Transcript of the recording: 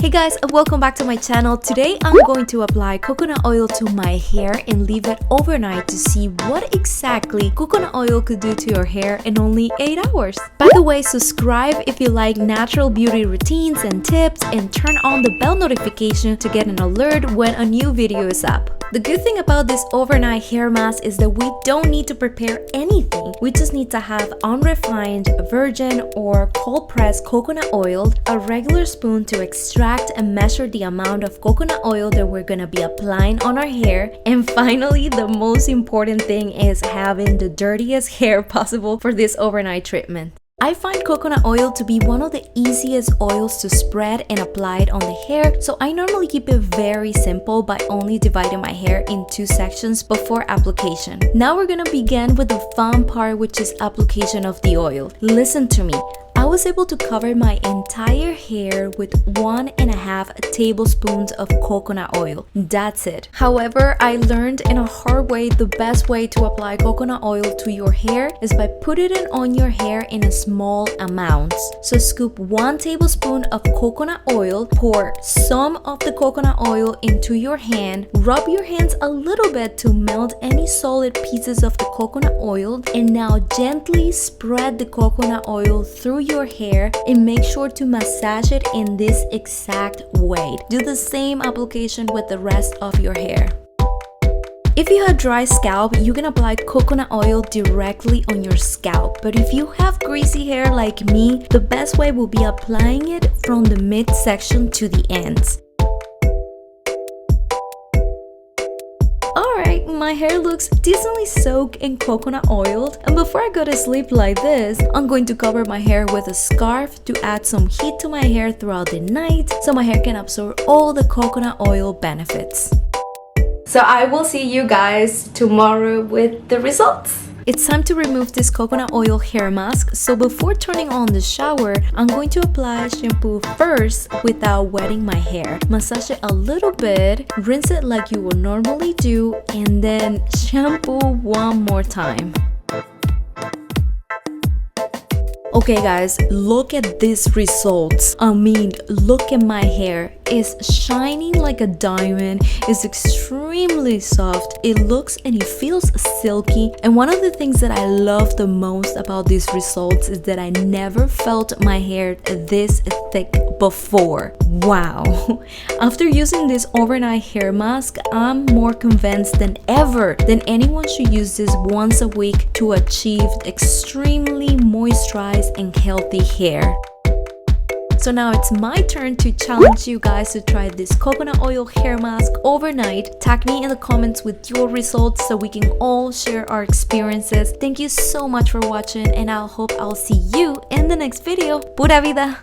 Hey guys, welcome back to my channel. Today I'm going to apply coconut oil to my hair and leave it overnight to see what exactly coconut oil could do to your hair in only 8 hours. By the way, subscribe if you like natural beauty routines and tips, and turn on the bell notification to get an alert when a new video is up. The good thing about this overnight hair mask is that we don't need to prepare anything. We just need to have unrefined, virgin, or cold pressed coconut oil, a regular spoon to extract and measure the amount of coconut oil that we're gonna be applying on our hair, and finally, the most important thing is having the dirtiest hair possible for this overnight treatment. I find coconut oil to be one of the easiest oils to spread and apply it on the hair, so I normally keep it very simple by only dividing my hair in 2 sections before application. Now we're gonna begin with the fun part, which is application of the oil. Listen to me. I was able to cover my entire hair with 1.5 tablespoons of coconut oil. That's it. However, I learned in a hard way the best way to apply coconut oil to your hair is by putting it on your hair in a small amounts. So scoop 1 tablespoon of coconut oil, pour some of the coconut oil into your hand, rub your hands a little bit to melt any solid pieces of the coconut oil, and now gently spread the coconut oil through your hair and make sure to massage it in this exact way. Do the same application with the rest of your hair. If you have dry scalp, you can apply coconut oil directly on your scalp. But if you have greasy hair like me, the best way will be applying it from the midsection to the ends. Alright, my hair looks decently soaked in coconut oil, and before I go to sleep like this, I'm going to cover my hair with a scarf to add some heat to my hair throughout the night so my hair can absorb all the coconut oil benefits. So I will see you guys tomorrow with the results. It's time to remove this coconut oil hair mask, so before turning on the shower, I'm going to apply shampoo first without wetting my hair. Massage it a little bit, rinse it like you would normally do, and then shampoo one more time. Okay guys, look at these results. I mean, look at my hair. It's shining like a diamond. It's extremely soft. It looks and it feels silky. And one of the things that I love the most about these results is that I never felt my hair this thick before. Wow. After using this overnight hair mask, I'm more convinced than ever that anyone should use this once a week to achieve extremely moisturized and healthy hair. So now it's my turn to challenge you guys to try this coconut oil hair mask overnight. Tag me in the comments with your results so we can all share our experiences. Thank you so much for watching, and I hope I'll see you in the next video. Pura vida!